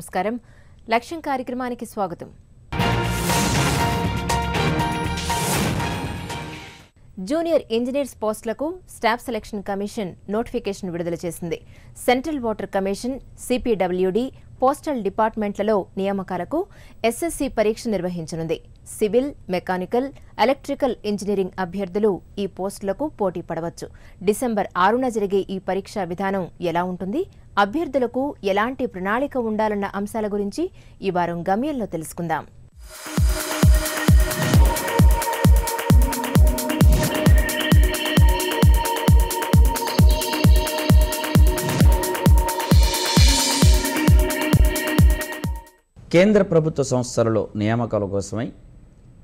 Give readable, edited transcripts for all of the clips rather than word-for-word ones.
నమస్కారం. లక్ష్యం కార్యక్రమానికి స్వాగతం. జూనియర్ ఇంజనీర్స్ పోస్టులకు స్టాఫ్ సెలక్షన్ కమిషన్ నోటిఫికేషన్ విడుదల చేసింది. Central water commission, CPWD, postal డిపార్ట్మెంట్లలో నియామకాలకు ఎస్ఎస్సి పరీక్ష నిర్వహించనుంది. సివిల్, మెకానికల్, ఎలక్ట్రికల్ ఇంజనీరింగ్ అభ్యర్థులు ఈ పోస్టులకు పోటీ పడవచ్చు. డిసెంబర్ 6న జరిగే ఈ పరీక్షా విధానం ఎలా ఉంటుంది, అభ్యర్థులకు ఎలాంటి ప్రణాళిక ఉండాలన్న అంశాల గురించి ఈ వారం గమ్యంలో తెలుసుకుందాం. కేంద్ర ప్రభుత్వ సంస్థలలో నియామకాల కోసమై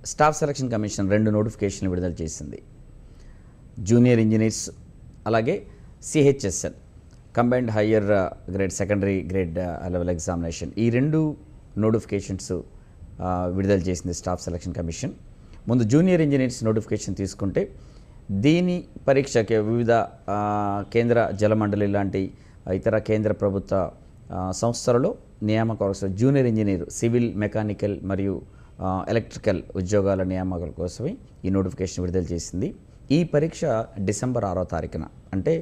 స్టాఫ్ సెలక్షన్ కమిషన్ 2 నోటిఫికేషన్లు విడుదల చేసింది. జూనియర్ ఇంజనీర్స్ అలాగే CHSL combined higher grade secondary grade level examination, ఈ 2 నోటిఫికేషన్స్ విడుదల చేసింది స్టాఫ్ సెలక్షన్ కమిషన్. ముందు జూనియర్ ఇంజనీర్స్ నోటిఫికేషన్ తీసుకుంటే దీని పరీక్షకి వివిధ కేంద్ర జలమండలి లాంటి ఇతర కేంద్ర ప్రభుత్వ సంస్థలలో నియామకాల కోసం జూనియర్ ఇంజనీర్, సివిల్, మెకానికల్ మరియు ఎలక్ట్రికల్ ఉద్యోగాల నియామకాల కోసమే ఈ నోటిఫికేషన్ విడుదల చేసింది. ఈ పరీక్ష డిసెంబర్ 6వ తారీఖున, అంటే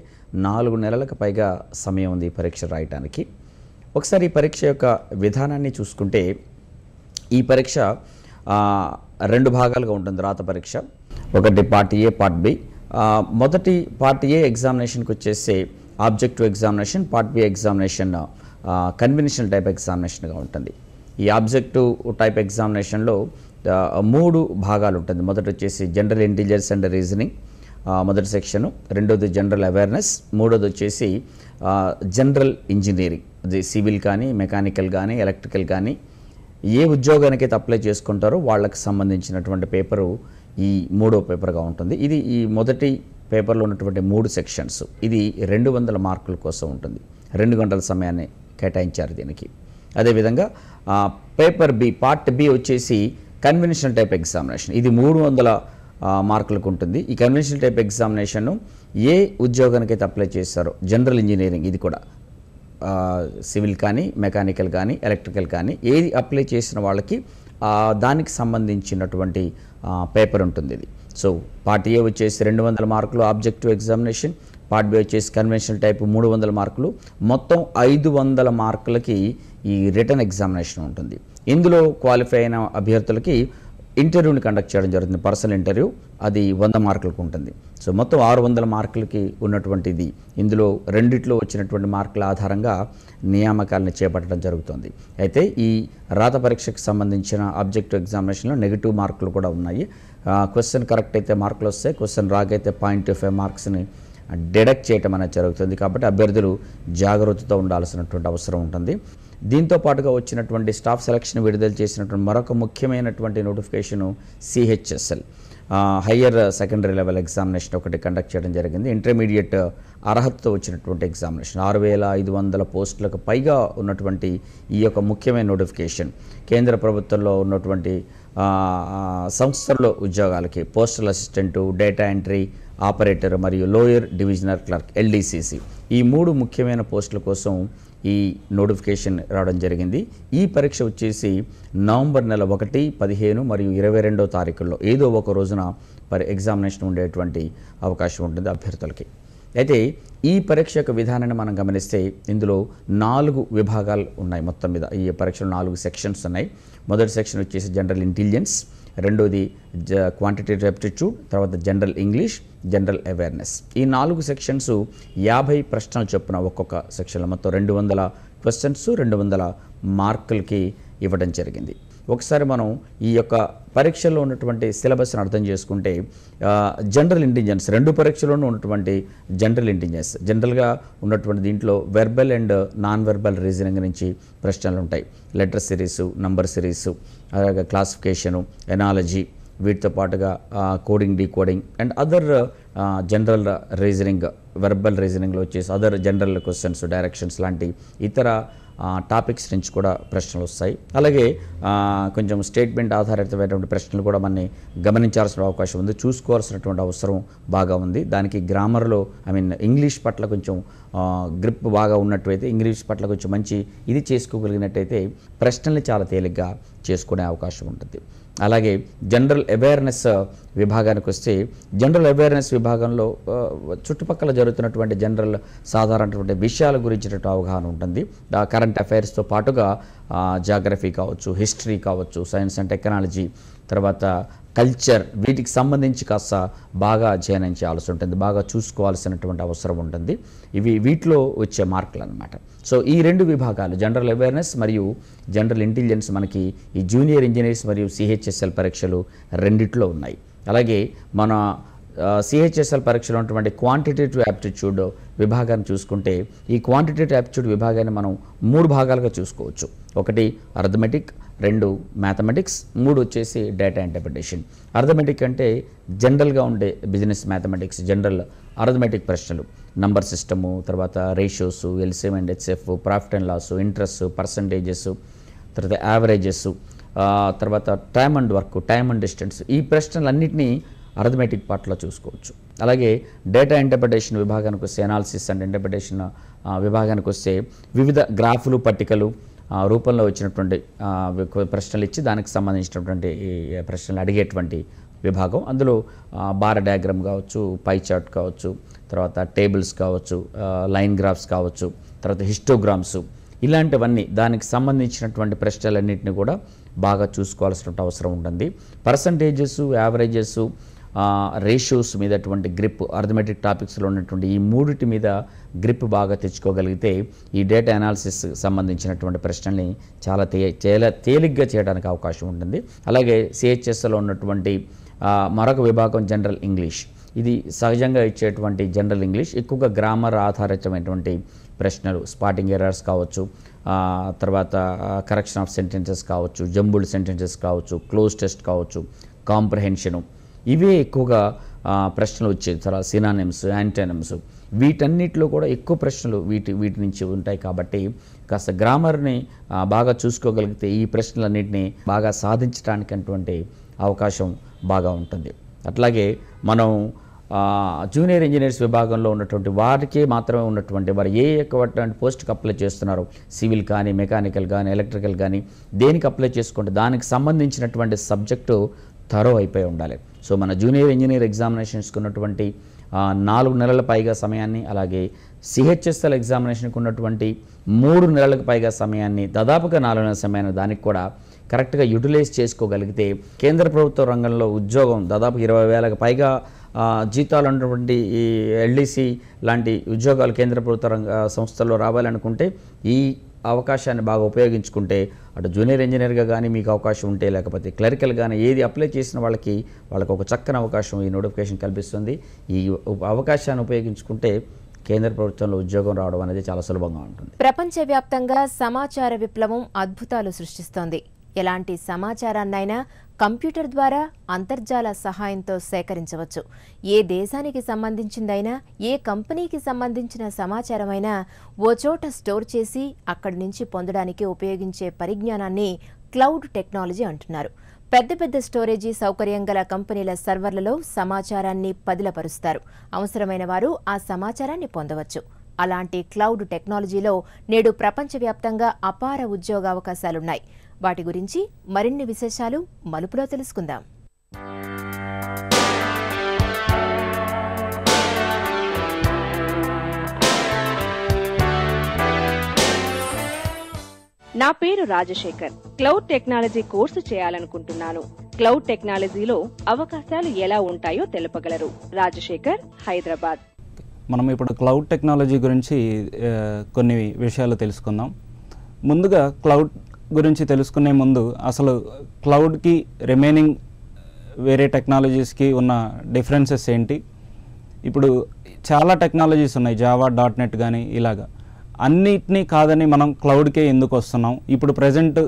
4 నెలలకు పైగా సమయం ఉంది ఈ పరీక్ష రాయటానికి. ఒకసారి ఈ పరీక్ష యొక్క విధానాన్ని చూసుకుంటే ఈ పరీక్ష 2 భాగాలుగా ఉంటుంది. రాత పరీక్ష ఒకటి పార్ట్ ఏ, పార్ట్ బి. మొదటి పార్ట్ ఏ ఎగ్జామినేషన్కి వచ్చేసి objective examination, part B examination conventional type ఎగ్జామినేషన్గా ఉంటుంది. ఈ ఆబ్జెక్టివ్ టైప్ ఎగ్జామినేషన్లో 3 భాగాలు ఉంటుంది. మొదటి వచ్చేసి జనరల్ ఇంటెలిజెన్స్ అండ్ రీజనింగ్ మొదటి సెక్షను, రెండోది జనరల్ అవేర్నెస్, మూడోది వచ్చేసి జనరల్ ఇంజనీరింగ్. అది సివిల్ కానీ, మెకానికల్ కానీ, ఎలక్ట్రికల్ కానీ ఏ ఉద్యోగానికైతే అప్లై చేసుకుంటారో వాళ్ళకి సంబంధించినటువంటి పేపరు ఈ 3వ పేపర్గా ఉంటుంది. ఇది ఈ మొదటి పేపర్లో ఉన్నటువంటి 3 సెక్షన్స్. ఇది 200 మార్కుల కోసం ఉంటుంది. 2 గంటల సమయాన్ని కేటాయించారు దీనికి. అదేవిధంగా పేపర్ బి, పార్ట్ బి వచ్చేసి కన్వెన్షనల్ టైప్ ఎగ్జామినేషన్. ఇది 300 మార్కులకు ఉంటుంది. ఈ కన్వెన్షనల్ టైప్ ఎగ్జామినేషన్ ఏ ఉద్యోగానికైతే అప్లై చేస్తారో, జనరల్ ఇంజనీరింగ్, ఇది కూడా సివిల్ కానీ, మెకానికల్ కానీ, ఎలక్ట్రికల్ కానీ ఏది అప్లై చేసిన వాళ్ళకి దానికి సంబంధించినటువంటి పేపర్ ఉంటుంది ఇది. సో పార్ట్ ఏ వచ్చేసి 200 మార్కులు ఆబ్జెక్టివ్ ఎగ్జామినేషన్, పార్ట్ బి వచ్చేసి కన్వెన్షనల్ టైప్ 300 మార్కులు, మొత్తం 500 మార్కులకి ఈ రిటర్న్ ఎగ్జామినేషన్ ఉంటుంది. ఇందులో క్వాలిఫై అయిన అభ్యర్థులకి ఇంటర్వ్యూని కండక్ట్ చేయడం జరుగుతుంది. పర్సనల్ ఇంటర్వ్యూ, అది 100 మార్కులకు ఉంటుంది. సో మొత్తం 600 మార్కులకి ఉన్నటువంటిది. ఇందులో రెండిట్లో వచ్చినటువంటి మార్కుల ఆధారంగా నియామకాలను చేపట్టడం జరుగుతుంది. అయితే ఈ రాత పరీక్షకు సంబంధించిన ఆబ్జెక్టివ్ ఎగ్జామినేషన్లో నెగిటివ్ మార్కులు కూడా ఉన్నాయి. క్వశ్చన్ కరెక్ట్ అయితే మార్కులు వస్తాయి, క్వశ్చన్ రాగైతే 0.25 మార్క్స్ని డిడక్ట్ చేయటం అనేది జరుగుతుంది. కాబట్టి అభ్యర్థులు జాగ్రత్తతో ఉండాల్సినటువంటి అవసరం ఉంటుంది. దీంతో పాటుగా వచ్చినటువంటి స్టాఫ్ సెలక్షన్ విడుదల చేసినటువంటి మరొక ముఖ్యమైనటువంటి notification CHSL higher secondary level examination ఒకటి కండక్ట్ చేయడం జరిగింది. ఇంటర్మీడియట్ అర్హతతో వచ్చినటువంటి ఎగ్జామినేషన్ 6500 పోస్టులకు పైగా ఉన్నటువంటి ఈ యొక్క ముఖ్యమైన నోటిఫికేషన్ కేంద్ర ప్రభుత్వంలో ఉన్నటువంటి సంస్థల్లో ఉద్యోగాలకి postal assistant, data entry operator మరియు లోయర్ డివిజనల్ క్లర్క్ LDCC, ఈ 3 ముఖ్యమైన పోస్టుల కోసం ఈ నోటిఫికేషన్ రావడం జరిగింది. ఈ పరీక్ష వచ్చేసి నవంబర్ నెల 1, 15 మరియు 22వ తారీఖుల్లో ఏదో ఒక రోజున ఎగ్జామినేషన్ ఉండేటువంటి అవకాశం ఉంటుంది అభ్యర్థులకి. అయితే ఈ పరీక్ష యొక్క విధానాన్ని మనం గమనిస్తే ఇందులో 4 విభాగాలు ఉన్నాయి. మొత్తం మీద ఈ పరీక్షలో 4 సెక్షన్స్ ఉన్నాయి. మొదటి సెక్షన్ వచ్చేసి జనరల్ ఇంటెలిజెన్స్, రెండోది క్వాంటిటేటివ్ ఆప్టిట్యూడ్, తర్వాత జనరల్ ఇంగ్లీష్, జనరల్ అవేర్నెస్. ఈ 4 సెక్షన్స్ 50 ప్రశ్నలు చొప్పున ఒక్కొక్క సెక్షన్లో మొత్తం 200 క్వశ్చన్స్ 200 మార్కులకి ఇవ్వడం జరిగింది. ఒకసారి మనం ఈ యొక్క పరీక్షల్లో ఉన్నటువంటి సిలబస్ని అర్థం చేసుకుంటే జనరల్ ఇంటెలిజెన్స్ 2 పరీక్షల్లోనూ ఉన్నటువంటి జనరల్ ఇంటెలిజెన్స్, జనరల్గా ఉన్నటువంటి దీంట్లో verbal and non verbal reasoning నుంచి ప్రశ్నలు ఉంటాయి. లెటర్ సిరీసు, నంబర్ సిరీసు, అలాగే క్లాసిఫికేషను, ఎనాలజీ, వీటితో పాటుగా coding, decoding and other general reasoning, verbal రీజనింగ్లో వచ్చేసి అదర్ జనరల్ క్వశ్చన్స్, డైరెక్షన్స్ లాంటి ఇతర టాపిక్స్ నుంచి కూడా ప్రశ్నలు వస్తాయి. అలాగే కొంచెం స్టేట్మెంట్ ఆధారితమైనటువంటి ప్రశ్నలు కూడా మనని గమనించాల్సిన అవకాశం ఉంది, చూసుకోవాల్సినటువంటి అవసరం బాగా ఉంది. దానికి గ్రామర్లో ఇంగ్లీష్ పట్ల కొంచెం గ్రిప్ బాగా ఉన్నట్టయితే, ఇంగ్లీష్ పట్ల కొంచెం మంచి ఇది చేసుకోగలిగినట్టయితే ప్రశ్నల్ని చాలా తేలిగ్గా చేసుకునే అవకాశం ఉంటుంది. అలాగే జనరల్ అవేర్నెస్ విభాగానికి వస్తే, జనరల్ అవేర్నెస్ విభాగంలో చుట్టుపక్కల జరుగుతున్నటువంటి జనరల్ సాధారణటువంటి విషయాల గురించినటువంటి అవగాహన ఉంటుంది. కరెంట్ అఫైర్స్తో పాటుగా జాగ్రఫీ కావచ్చు, హిస్టరీ కావచ్చు, సైన్స్ అండ్ టెక్నాలజీ, తర్వాత కల్చర్, వీటికి సంబంధించి కాస్త బాగా అధ్యయనం చేయాల్సి ఉంటుంది, బాగా చూసుకోవాల్సినటువంటి అవసరం ఉంటుంది. వీటిలో వచ్చే మార్కులు అన్నమాట. సో ఈ 2 విభాగాలు జనరల్ అవేర్నెస్ మరియు జనరల్ ఇంటెలిజెన్స్ మనకి ఈ జూనియర్ ఇంజనీర్స్ మరియు సిహెచ్ఎస్ఎల్ పరీక్షలు రెండిట్లో ఉన్నాయి. అలాగే మన సిహెచ్ఎస్ఎల్ పరీక్షలో ఉన్నటువంటి క్వాంటిటేటివ్ యాప్టిట్యూడ్ విభాగాన్ని చూసుకుంటే, ఈ క్వాంటిటేటివ్ యాప్టిట్యూడ్ విభాగాన్ని మనం 3 భాగాలుగా చూసుకోవచ్చు. 1 అర్థమెటిక్, 2 మ్యాథమెటిక్స్, 3 వచ్చేసి డేటా ఇంటర్ప్రిటేషన్. అర్థమెటిక్ అంటే జనరల్గా ఉండే బిజినెస్ మ్యాథమెటిక్స్, జనరల్ అర్థమెటిక్ ప్రశ్నలు, నంబర్ సిస్టము, తర్వాత ratios, LCM and HCF, profit and loss, interest, percentages, తర్వాత యావరేజెస్, తర్వాత time and work, time and distance, ఈ ప్రశ్నలన్నింటినీ అర్థమెటిక్ పార్ట్లో చూసుకోవచ్చు. అలాగే డేటా ఇంటర్ప్రిటేషన్ విభాగానికి వస్తే, అనాలిసిస్ అండ్ ఇంటర్ప్రిటేషన్ విభాగానికి వస్తే వివిధ గ్రాఫ్లు, పట్టికలు రూపంలో వచ్చినటువంటి ప్రశ్నలు ఇచ్చి దానికి సంబంధించినటువంటి ప్రశ్నలు అడిగేటువంటి విభాగం. అందులో బార్ డయాగ్రామ్ కావచ్చు, పై చార్ట్ కావచ్చు, తర్వాత టేబుల్స్ కావచ్చు, లైన్ గ్రాఫ్స్ కావచ్చు, తర్వాత హిస్టోగ్రామ్స్, ఇలాంటివన్నీ దానికి సంబంధించినటువంటి ప్రశ్నలన్నింటినీ కూడా బాగా చూసుకోవాల్సిన అవసరం ఉంటుంది. పర్సంటేజెస్, యావరేజెస్, రేషియోస్ మీదటువంటి గ్రిప్, అర్థమెటిక్ టాపిక్స్లో ఉన్నటువంటి ఈ 3 మీద గ్రిప్ బాగా తెచ్చుకోగలిగితే ఈ డేటా అనాలిసిస్ సంబంధించినటువంటి ప్రశ్నల్ని చాలా తేలిగ్గా చేయడానికి అవకాశం ఉంటుంది. అలాగే సిహెచ్ఎస్లో ఉన్నటువంటి మరొక విభాగం జనరల్ ఇంగ్లీష్. ఇది సహజంగా ఇచ్చేటువంటి జనరల్ ఇంగ్లీష్ ఎక్కువగా గ్రామర్ ఆధారితమైనటువంటి ప్రశ్నలు, స్పాటింగ్ ఎర్రర్స్ కావచ్చు, తర్వాత కరెక్షన్ ఆఫ్ సెంటెన్సెస్ కావచ్చు, జంబుల్డ్ సెంటెన్సెస్ కావచ్చు, క్లోజ్ టెస్ట్ కావచ్చు, కాంప్రహెన్షను, ఇవే ఎక్కువగా ప్రశ్నలు వచ్చేది. తర్వాత సినానిమ్స్, యాంటోనిమ్స్, వీటన్నిటిలో కూడా ఎక్కువ ప్రశ్నలు వీటి నుంచి ఉంటాయి. కాబట్టి కాస్త గ్రామర్ని బాగా చూసుకోగలిగితే ఈ ప్రశ్నలన్నింటినీ బాగా సాధించడానికి అవకాశం బాగా ఉంటుంది. అట్లాగే మనం జూనియర్ ఇంజనీర్స్ విభాగంలో ఉన్నటువంటి వారికే మాత్రమే ఉన్నటువంటి వారు ఏ ఎక్కువటువంటి పోస్ట్కి అప్లై చేస్తున్నారు, సివిల్ కానీ, మెకానికల్ కానీ, ఎలక్ట్రికల్ కానీ, దేనికి అప్లై చేసుకుంటే దానికి సంబంధించినటువంటి సబ్జెక్టు థరో అయిపోయి ఉండాలి. సో మన జూనియర్ ఇంజనీర్ ఎగ్జామినేషన్స్కి ఉన్నటువంటి 4 నెలల పైగా సమయాన్ని, అలాగే సిహెచ్ఎస్ఎల్ ఎగ్జామినేషన్కి ఉన్నటువంటి 3 నెలలకు పైగా సమయాన్ని, దాదాపుగా 4 నెలల సమయాన్ని దానికి కూడా కరెక్ట్గా యూటిలైజ్ చేసుకోగలిగితే కేంద్ర ప్రభుత్వ రంగంలో ఉద్యోగం దాదాపు 20,000కు పైగా జీతాలు ఉన్నటువంటి ఈ ఎల్డీసీ లాంటి ఉద్యోగాలు కేంద్ర ప్రభుత్వ రంగ సంస్థల్లో రావాలనుకుంటే ఈ అవకాశాన్ని బాగా ఉపయోగించుకుంటే, అటు జూనియర్ ఇంజనీర్గా కానీ మీకు అవకాశం ఉంటే, లేకపోతే క్లరికల్ కానీ ఏది అప్లై చేసిన వాళ్ళకి ఒక చక్కని అవకాశం ఈ నోటిఫికేషన్ కల్పిస్తుంది. ఈ అవకాశాన్ని ఉపయోగించుకుంటే కేంద్ర ప్రభుత్వంలో ఉద్యోగం రావడం అనేది చాలా సులభంగా ఉంటుంది. ప్రపంచవ్యాప్తంగా సమాచార విప్లవం అద్భుతాలు సృష్టిస్తోంది. ఎలాంటి సమాచారాన్నైనా కంప్యూటర్ ద్వారా అంతర్జాల సహాయంతో సేకరించవచ్చు. ఏ దేశానికి సంబంధించిందైనా, ఏ కంపెనీకి సంబంధించిన సమాచారమైనా ఓ చోట స్టోర్ చేసి అక్కడి నుంచి పొందడానికి ఉపయోగించే పరిజ్ఞానాన్ని క్లౌడ్ టెక్నాలజీ అంటున్నారు. పెద్ద పెద్ద స్టోరేజీ సౌకర్యం గల కంపెనీల సర్వర్లలో సమాచారాన్ని పదిలపరుస్తారు. అవసరమైన వారు ఆ సమాచారాన్ని పొందవచ్చు. అలాంటి క్లౌడ్ టెక్నాలజీలో నేడు ప్రపంచవ్యాప్తంగా అపార ఉద్యోగావకాశాలున్నాయి. వాటి గురించి మరిన్ని విశేషాలు మలుపులో తెలుసుకుందాం. నా పేరు రాజశేఖర్. క్లౌడ్ టెక్నాలజీ కోర్సు చేయాలనుకుంటున్నాను. క్లౌడ్ టెక్నాలజీలో అవకాశాలు ఎలా ఉంటాయో తెలుపగలరు. రాజశేఖర్, హైదరాబాద్. మనం ఇప్పుడు క్లౌడ్ టెక్నాలజీ గురించి కొన్ని విషయాలు తెలుసుకుందాం. ముందుగా క్లౌడ్ గురించి తెలుసుకునే ముందు అసలు క్లౌడ్కి రిమైనింగ్ వేరే టెక్నాలజీస్కి ఉన్న డిఫరెన్సెస్ ఏంటి? ఇప్పుడు చాలా టెక్నాలజీస్ ఉన్నాయి, జావా, .NET కానీ ఇలాగా. అన్నిటినీ కాదని మనం క్లౌడ్కే ఎందుకు వస్తున్నాం? ఇప్పుడు ప్రజెంట్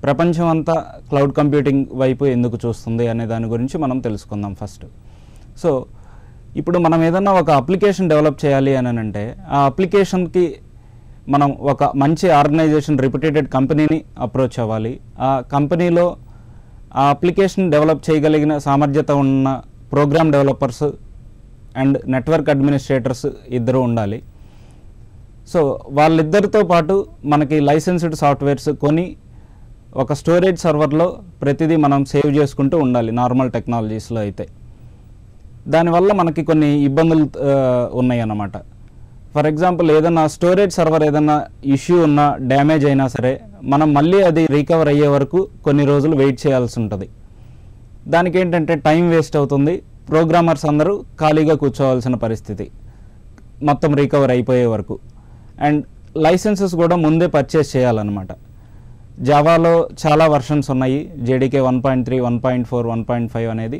ప్రపంచం అంతా క్లౌడ్ కంప్యూటింగ్ వైపు ఎందుకు చూస్తుంది అనే దాని గురించి మనం తెలుసుకుందాం ఫస్ట్. సో ఇప్పుడు మనం ఏదన్నా ఒక అప్లికేషన్ డెవలప్ చేయాలి అని అంటే ఆ అప్లికేషన్కి మనం ఒక మంచి ఆర్గనైజేషన్, రిప్యూటెడ్ కంపెనీని అప్రోచ్ అవ్వాలి. ఆ కంపెనీలో ఆ అప్లికేషన్ డెవలప్ చేయగలిగిన సామర్థ్యత ఉన్న program developers and network administrators ఇద్దరు ఉండాలి. సో వాళ్ళిద్దరితో పాటు మనకి లైసెన్స్డ్ సాఫ్ట్వేర్స్ కొని ఒక స్టోరేజ్ సర్వర్లో ప్రతిదీ మనం సేవ్ చేసుకుంటూ ఉండాలి నార్మల్ టెక్నాలజీస్లో అయితే. దానివల్ల మనకి కొన్ని ఇబ్బందులు ఉన్నాయి అన్నమాట. ఫర్ ఎగ్జాంపుల్ ఏదైనా స్టోరేజ్ సర్వర్ ఏదైనా ఇష్యూ ఉన్నా, డ్యామేజ్ అయినా సరే మనం మళ్ళీ అది రికవర్ అయ్యే వరకు కొన్ని రోజులు వెయిట్ చేయాల్సి ఉంటుంది. దానికి ఏంటంటే టైం వేస్ట్ అవుతుంది, ప్రోగ్రామర్స్ అందరూ ఖాళీగా కూర్చోవాల్సిన పరిస్థితి మొత్తం రికవర్ అయిపోయే వరకు. అండ్ లైసెన్సెస్ కూడా ముందే పర్చేస్ చేయాలన్నమాట. జావాలో చాలా వర్షన్స్ ఉన్నాయి, JDK 1.3, 1.4, 1.5 అనేది.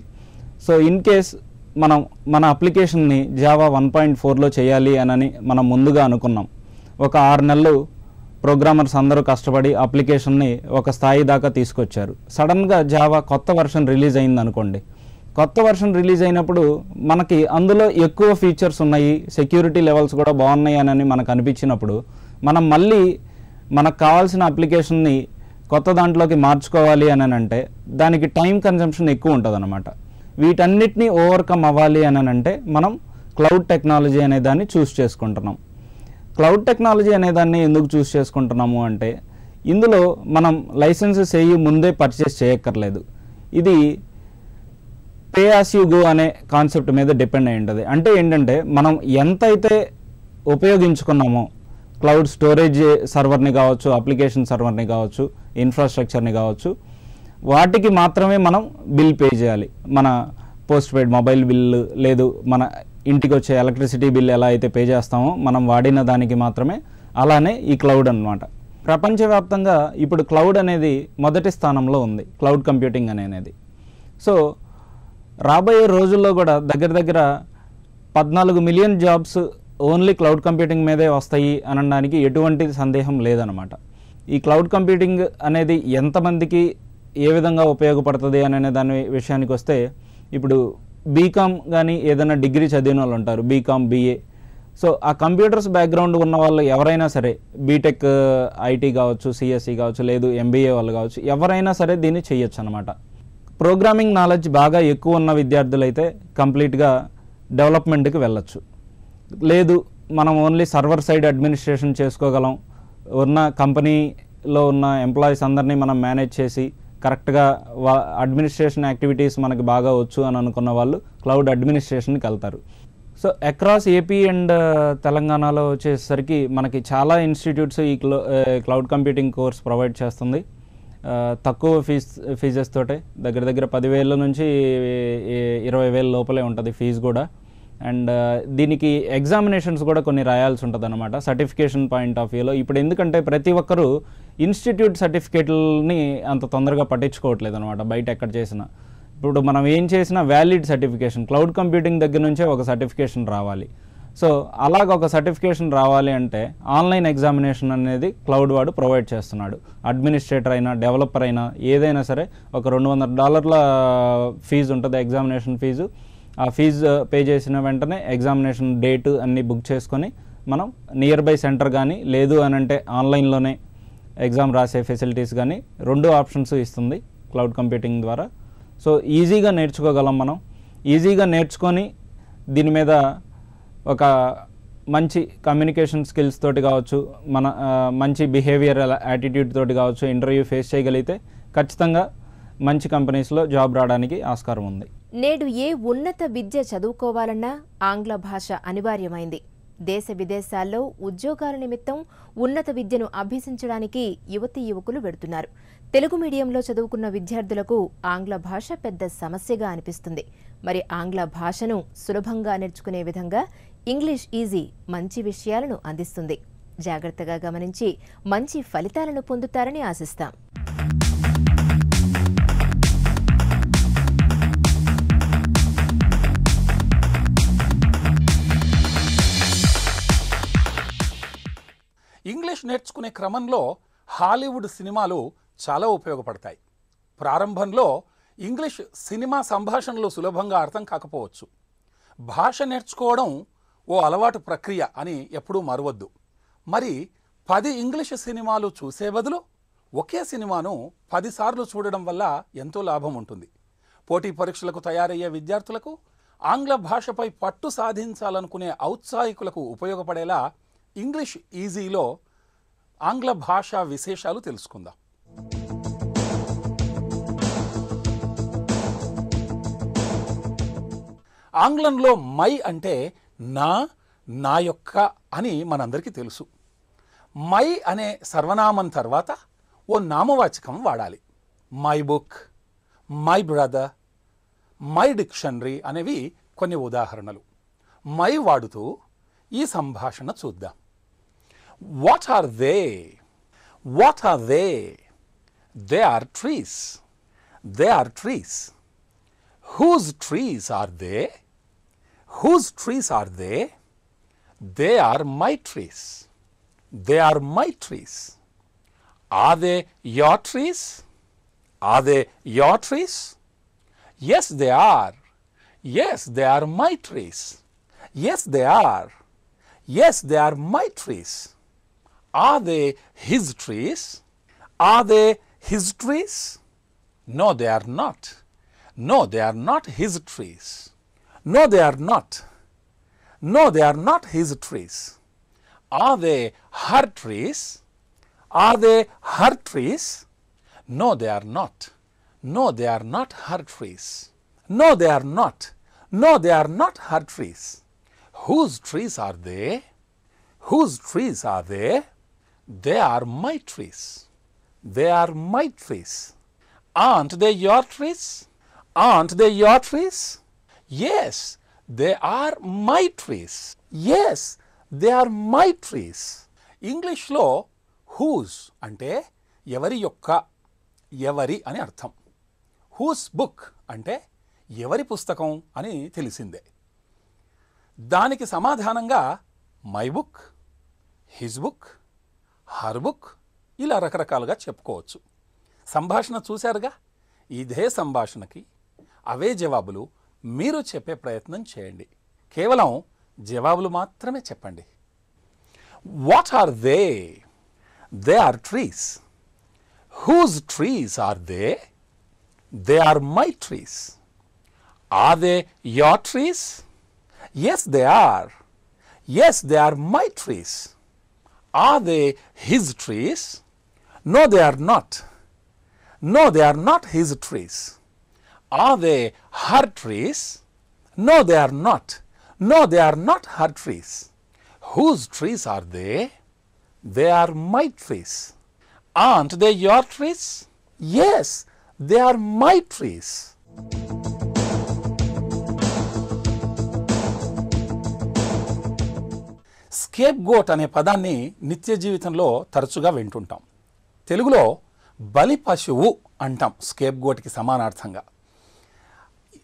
సో ఇన్ కేస్ మనం మన అప్లికేషన్ని జావా 1.4లో చేయాలి అని మనం ముందుగా అనుకున్నాం. ఒక 6 నెలలు ప్రోగ్రామర్స్ అందరూ కష్టపడి అప్లికేషన్ని ఒక స్థాయి దాకా తీసుకొచ్చారు. సడన్గా జావా కొత్త వర్షన్ రిలీజ్ అయింది అనుకోండి. కొత్త వర్షన్ రిలీజ్ అయినప్పుడు మనకి అందులో ఎక్కువ ఫీచర్స్ ఉన్నాయి, సెక్యూరిటీ లెవెల్స్ కూడా బాగున్నాయి అని మనకు అనిపించినప్పుడు మనం మళ్ళీ మనకు కావాల్సిన అప్లికేషన్ని కొత్త దాంట్లోకి మార్చుకోవాలి అని అంటే దానికి టైం కన్జంప్షన్ ఎక్కువ ఉంటుంది అన్నమాట. వీటన్నిటినీ ఓవర్కమ్ అవ్వాలి అని అంటే మనం క్లౌడ్ టెక్నాలజీ అనే దాన్ని చూస్ చేసుకుంటున్నాం. క్లౌడ్ టెక్నాలజీ అనే దాన్ని ఎందుకు చూస్ చేసుకుంటున్నాము అంటే ఇందులో మనం లైసెన్సెస్ ముందే పర్చేస్ చేయక్కర్లేదు. ఇది పే యాస్ యూ గో అనే కాన్సెప్ట్ మీద డిపెండ్ అయి ఉంటుంది. అంటే ఏంటంటే మనం ఎంతైతే ఉపయోగించుకున్నామో క్లౌడ్ స్టోరేజ్ సర్వర్ని కావచ్చు, అప్లికేషన్ సర్వర్ని కావచ్చు, ఇన్ఫ్రాస్ట్రక్చర్ని కావచ్చు, వాటికి మాత్రమే మనం బిల్ పే చేయాలి. మన పోస్ట్ పెయిడ్ మొబైల్ బిల్లు, లేదు మన ఇంటికి వచ్చే ఎలక్ట్రిసిటీ బిల్ ఎలా అయితే పే చేస్తామో మనం వాడిన దానికి మాత్రమే. అలానే ఈ క్లౌడ్ అన్నమాట. ప్రపంచవ్యాప్తంగా ఇప్పుడు క్లౌడ్ అనేది మొదటి స్థానంలో ఉంది, క్లౌడ్ కంప్యూటింగ్ అనేది. సో రాబోయే రోజుల్లో కూడా దగ్గర 14 million jobs only cloud computing మీదే వస్తాయి అనడానికి ఎటువంటి సందేహం లేదనమాట. ఈ క్లౌడ్ కంప్యూటింగ్ అనేది ఎంతమందికి ఏ విధంగా ఉపయోగపడుతుంది అనే దాని విషయానికి వస్తే, ఇప్పుడు బీకామ్ కానీ ఏదైనా డిగ్రీ చదివిన వాళ్ళు ఉంటారు, బీకామ్, BA. సో ఆ కంప్యూటర్స్ బ్యాక్గ్రౌండ్ ఉన్న వాళ్ళు ఎవరైనా సరే, బీటెక్ IT కావచ్చు, CSE కావచ్చు, లేదు MBA వాళ్ళు కావచ్చు, ఎవరైనా సరే దీన్ని చేయొచ్చు అనమాట. ప్రోగ్రామింగ్ నాలెడ్జ్ బాగా ఎక్కువ ఉన్న విద్యార్థులైతే కంప్లీట్గా డెవలప్మెంట్కి వెళ్ళొచ్చు. లేదు మనం ఓన్లీ సర్వర్ సైడ్ అడ్మినిస్ట్రేషన్ చేసుకోగలం, ఉన్న కంపెనీలో ఉన్న ఎంప్లాయీస్ అందరినీ మనం మేనేజ్ చేసి కరెక్ట్గా అడ్మినిస్ట్రేషన్ యాక్టివిటీస్ మనకి బాగా వచ్చు అని అనుకున్న వాళ్ళు క్లౌడ్ అడ్మినిస్ట్రేషన్కి వెళ్తారు. సో అక్రాస్ ఏపీ అండ్ తెలంగాణలో వచ్చేసరికి మనకి చాలా ఇన్స్టిట్యూట్స్ ఈ క్లౌడ్ కంప్యూటింగ్ కోర్స్ ప్రొవైడ్ చేస్తుంది. తక్కువ ఫీజెస్ తోటే దగ్గర 10,000 నుంచి 20,000 లోపలే ఉంటుంది ఫీజు కూడా. అండ్ దీనికి ఎగ్జామినేషన్స్ కూడా కొన్ని రాయాల్సి ఉంటుంది అనమాట, సర్టిఫికేషన్ పాయింట్ ఆఫ్ వ్యూలో. ఇప్పుడు ఎందుకంటే ప్రతి ఒక్కరూ ఇన్స్టిట్యూట్ సర్టిఫికేట్లని అంత తొందరగా పట్టించుకోవట్లేదు అనమాట బయట ఎక్కడ చేసినా. ఇప్పుడు మనం ఏం చేసినా వ్యాలిడ్ సర్టిఫికేషన్, క్లౌడ్ కంప్యూటింగ్ దగ్గర నుంచే ఒక సర్టిఫికేషన్ రావాలి. సో అలాగ ఒక సర్టిఫికేషన్ రావాలి అంటే ఆన్లైన్ ఎగ్జామినేషన్ అనేది క్లౌడ్ వాడు ప్రొవైడ్ చేస్తున్నాడు. అడ్మినిస్ట్రేటర్ అయినా, డెవలపర్ అయినా, ఏదైనా సరే ఒక $200 ఫీజు ఉంటుంది ఎగ్జామినేషన్ ఫీజు. ఆ ఫీజు పే చేసిన వెంటనే ఎగ్జామినేషన్ డేట్ అన్నీ బుక్ చేసుకొని మనం నియర్ బై సెంటర్ కానీ, లేదు అని అంటే ఆన్లైన్లోనే ఎగ్జామ్ రాసే ఫెసిలిటీస్ కానీ 2 ఆప్షన్స్ ఇస్తుంది క్లౌడ్ కంప్యూటింగ్ ద్వారా. సో ఈజీగా నేర్చుకోగలం మనం. ఈజీగా నేర్చుకొని దీని మీద ఒక మంచి కమ్యూనికేషన్ స్కిల్స్ తోటి కావచ్చు, మన మంచి బిహేవియరల్ యాటిట్యూడ్ తోటి కావచ్చు, ఇంటర్వ్యూ ఫేస్ చేయగలిగితే ఖచ్చితంగా మంచి కంపెనీస్లో జాబ్ రావడానికి ఆస్కారం ఉంది. నేడు ఏ ఉన్నత విద్య చదువుకోవాలన్నా ఆంగ్ల భాష అనివార్యమైంది. దేశ విదేశాల్లో ఉద్యోగాల నిమిత్తం ఉన్నత విద్యను అభ్యసించడానికి యువకులు వెడుతున్నారు. తెలుగు మీడియంలో చదువుకున్న విద్యార్థులకు ఆంగ్ల భాష పెద్ద సమస్యగా అనిపిస్తుంది. మరి ఆంగ్ల భాషను సులభంగా నేర్చుకునే విధంగా ఇంగ్లీష్ ఈజీ మంచి విషయాలను అందిస్తుంది. జాగ్రత్తగా గమనించి మంచి ఫలితాలను పొందుతారని ఆశిస్తాం. ఇంగ్లీష్ నేర్చుకునే క్రమంలో హాలీవుడ్ సినిమాలు చాలా ఉపయోగపడతాయి. ప్రారంభంలో ఇంగ్లీష్ సినిమా సంభాషణలు సులభంగా అర్థం కాకపోవచ్చు. భాష నేర్చుకోవడం ఓ అలవాటు ప్రక్రియ అని ఎప్పుడూ మరవద్దు. మరి 10 ఇంగ్లీష్ సినిమాలు చూసే బదులు ఒకే సినిమాను 10 సార్లు చూడడం వల్ల ఎంతో లాభం ఉంటుంది. పోటీ పరీక్షలకు తయారయ్యే విద్యార్థులకు, ఆంగ్ల భాషపై పట్టు సాధించాలనుకునే ఔత్సాహికులకు ఉపయోగపడేలా ఇంగ్లీష్ ఈజీలో ఆంగ్ల భాషా విశేషాలు తెలుసుకుందాం. ఆంగ్లంలో మై అంటే నా యొక్క అని మనందరికీ తెలుసు. మై అనే సర్వనామం తర్వాత ఓ నామవాచకం వాడాలి. My book, my brother, my dictionary అనేవి కొన్ని ఉదాహరణలు. మై వాడుతూ ఈ సంభాషణ చూద్దాం. What are they? What are they? They are trees. They are trees. Whose trees are they? Whose trees are they? They are my trees. They are my trees. Are they your trees? Are they your trees? Yes, they are. Yes, they are my trees. Yes, they are. Yes, they are my trees. Are they his trees? Are they his trees? No, they are not. No, they are not his trees. No, they are not. No, they are not his trees. Are they her trees? Are they her trees? No, they are not. No, they are not her trees. No, they are not. No, they are not her trees. Whose trees are they? Whose trees are they? They are my trees. They are my trees. Aren't they your trees? Aren't they your trees? Yes, they are my trees. Yes, they are my trees. ఇంగ్లీష్లో whose అంటే ఎవరి యొక్క, ఎవరి అని అర్థం. whose book అంటే ఎవరి పుస్తకం అని తెలిసిందే. దానికి సమాధానంగా my book, his book, her book ఇలా రకరకాలుగా చెప్పుకోవచ్చు. సంభాషణ చూశారుగా. ఇదే సంభాషణకి అవే జవాబులు మీరు చెప్పే ప్రయత్నం చేయండి. కేవలం జవాబులు మాత్రమే చెప్పండి. What are they? They are trees. Whose trees are they? They are my trees. Are they your trees? Yes they are. Yes they are my trees. Are they his trees? No they are not. No, they are not his trees. Are they her trees? No, they are not. No, they are not her trees. Whose trees are they? They are my trees. Aren't they your trees? Yes, they are my trees. Scapegoat అనే పదాన్ని నిత్య జీవితంలో తరచుగా వింటుంటాం. తెలుగులో బలి పశువు అంటాం స్కేప్ గోట్కి సమానార్థంగా.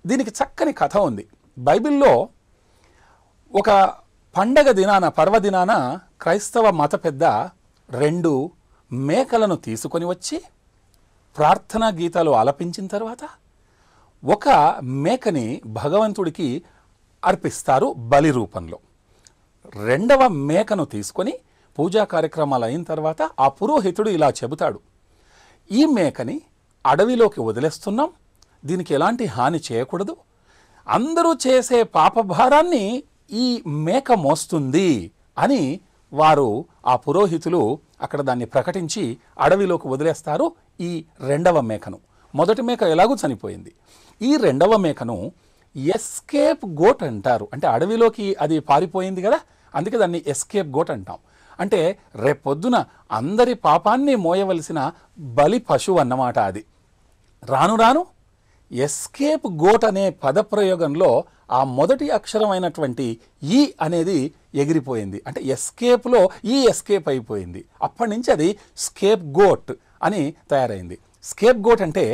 దీనికి చక్కని కథ ఉంది. బైబిల్లో ఒక పండగ దినాన, పర్వదినాన క్రైస్తవ మత పెద్ద 2 మేకలను తీసుకొని వచ్చి ప్రార్థనా గీతాలు ఆలపించిన తర్వాత ఒక మేకని భగవంతుడికి అర్పిస్తారు బలి రూపంలో. 2వ మేకను తీసుకొని పూజా కార్యక్రమాలు అయిన తర్వాత ఆ పురోహితుడు ఇలా చెబుతాడు, ఈ మేకని అడవిలోకి వదిలేస్తున్నాం, దీనికి ఎలాంటి హాని చేయకూడదు, అందరూ చేసే పాపభారాన్ని ఈ మేక మోస్తుంది అని వారు ఆ పురోహితులు అక్కడ దాన్ని ప్రకటించి అడవిలోకి వదిలేస్తారు ఈ 2వ మేకను. మొదటి మేక ఎలాగూ చనిపోయింది. ఈ 2వ మేకను ఎస్కేప్ గోట్ అంటారు. అంటే అడవిలోకి అది పారిపోయింది కదా, అందుకే దాన్ని ఎస్కేప్ గోట్ అంటాం. అంటే రేపొద్దున అందరి పాపాన్ని మోయవలసిన బలి పశువు అన్నమాట అది. రాను రాను ఎస్కేప్ గోట్ అనే పదప్రయోగంలో ఆ మొదటి అక్షరం అయినటువంటి ఈ అనేది ఎగిరిపోయింది. అంటే ఎస్కేప్లో ఈ ఎస్కేప్ అయిపోయింది. అప్పటి నుంచి అది స్కేప్ గోట్ అని తయారైంది. స్కేప్ గోట్ అంటే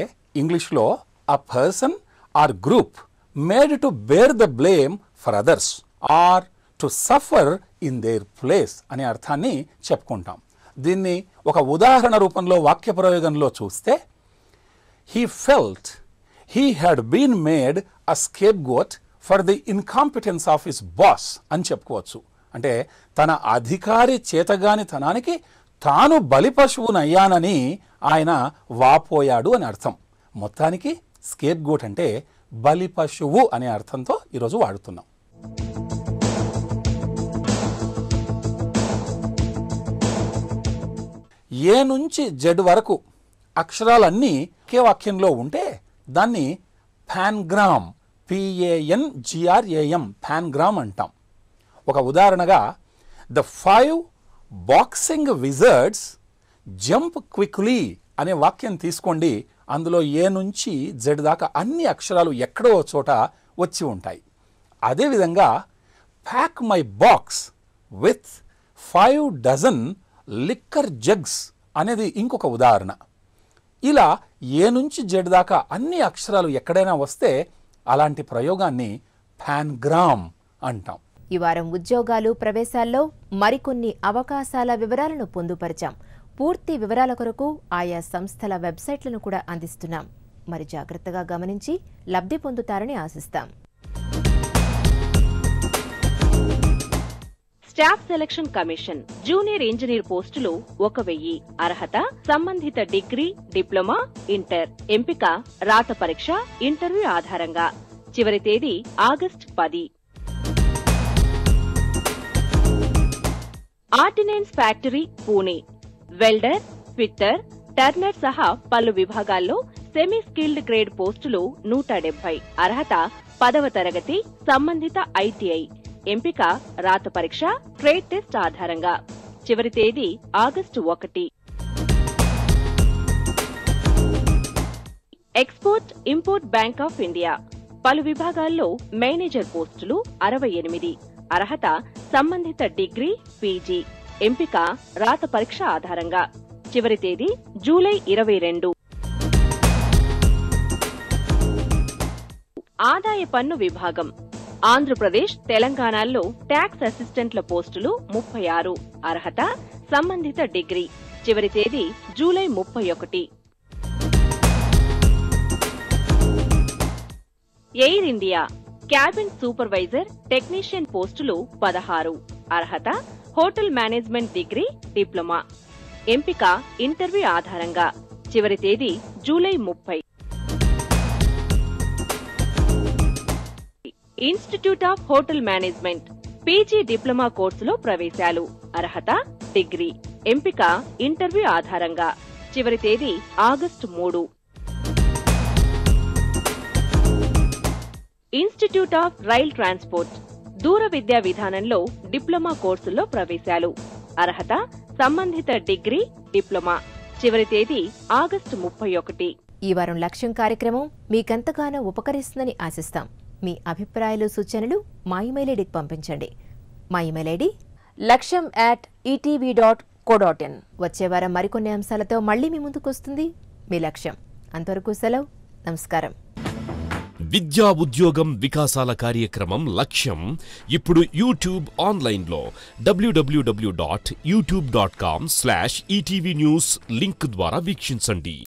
ఇంగ్లీష్లో a person or group made to bear the blame for others or to suffer in their place అనే అర్థాన్ని చెప్పుకుంటాం. దీన్ని ఒక ఉదాహరణ రూపంలో వాక్య ప్రయోగంలో చూస్తే, he felt he had been made a scapegoat for the incompetence of his boss అని చెప్పుకోవచ్చు. అంటే తన అధికారి చేతగానితనానికి తాను బలి పశువునయ్యానని ఆయన వాపోయాడు అని అర్థం. మొత్తానికి స్కేప్ గోట్ అంటే బలి పశువు అనే అర్థంతో ఈరోజు వాడుతున్నాం. ఏ నుంచి జెడ్ వరకు అక్షరాలన్నీ ఒకే వాక్యంలో ఉంటే దాన్ని పాన్గ్రామ్, PANGRAM, పాన్గ్రామ్ అంటాం. ఒక ఉదాహరణగా, the 5 boxing Wizards jump quickly అనే వాక్యం తీసుకోండి. అందులో ఏ నుంచి జెడ్ దాకా అన్ని అక్షరాలు ఎక్కడో చోట వచ్చి ఉంటాయి. అదేవిధంగా pack my box with 5 dozen liquor jugs అనేది ఇంకొక ఉదాహరణ. ఇలా ఏ నుంచి జెడ్ దాకా అన్ని అక్షరాలు ఎక్కడైనా వస్తే అలాంటి ప్రయోగాన్ని పాన్గ్రామ్ అంటాం. ఈ వారం ఉద్యోగాలు, ప్రవేశాల్లో మరికొన్ని అవకాశాల వివరాలను పొందుపరిచాం. పూర్తి వివరాల కొరకు ఆయా సంస్థల వెబ్సైట్లను కూడా అందిస్తున్నాం. మరి జాగ్రత్తగా గమనించి లబ్ధి పొందుతారని ఆశిస్తాం. Staff selection commission junior engineer పోస్టులు 1000. అర్హత సంబంధిత డిగ్రీ, డిప్లొమా, ఇంటర్. ఎంపిక రాత పరీక్ష, ఇంటర్వ్యూ ఆధారంగా. చివరి తేదీ August 10. Ordnance factory, Pune. Welder, fitter, Turner సహా పలు విభాగాల్లో సెమీ స్కిల్డ్ గ్రేడ్ పోస్టులు 170. అర్హత 10వ తరగతి, సంబంధిత ITI. ఎంపిక రాత పరీక్ష, ట్రేడ్ టెస్ట్ ఆధారంగా. చివరి తేదీ August 1. Export import bank of India పలు విభాగాల్లో మేనేజర్ పోస్టులు 68. అర్హత సంబంధిత డిగ్రీ, PG. ఎంపిక రాత పరీక్ష ఆధారంగా. చివరి తేదీ జూలై 22. ఆదాయ పన్ను విభాగం ఆంధ్రప్రదేశ్, తెలంగాణలో ట్యాక్స్ అసిస్టెంట్ల పోస్టులు 36. అర్హత సంబంధిత డిగ్రీ. చివరి తేదీ July 31. Air India cabin supervisor, technician పోస్టులు 16. అర్హత హోటల్ మేనేజ్మెంట్ డిగ్రీ, డిప్లొమా. ఎంపిక ఇంటర్వ్యూ ఆధారంగా. చివరి తేదీ July 30. Institute of hotel management PG diploma కోర్సులో ప్రవేశాలు. అర్హత డిగ్రీ. ఎంపిక ఇంటర్వ్యూ ఆధారంగా. చివరి తేదీ August 3. Institute of rail transport దూర విద్యా విధానంలో డిప్లొమా కోర్సుల్లో ప్రవేశాలు. అర్హత సంబంధిత డిగ్రీ, డిప్లొమా. చివరి తేదీ ఆగస్టు 31. ఈ వారం లక్ష్యం కార్యక్రమం మీకెంతగానో ఉపకరిస్తుందని ఆశిస్తాం. మీ అభిప్రాయాలు, సూచనలు మా ఇమెయిల్ ఐడికి పంపించండి. మా ఇమెయిల్ ఐడి laksham@etv.co.in. వచ్చే వారం మరికొన్ని అంశాలతో మళ్లీ మీ ముందుకు వస్తుంది మీ లక్ష్యం. అంతవరకు సెలవు. నమస్కారం. విద్యా ఉద్యోగం వికాసాల కార్యక్రమం లక్ష్యం ఇప్పుడు యూట్యూబ్ ఆన్లైన్లో www.youtube.com/etv news లింక్ ద్వారా వీక్షించండి.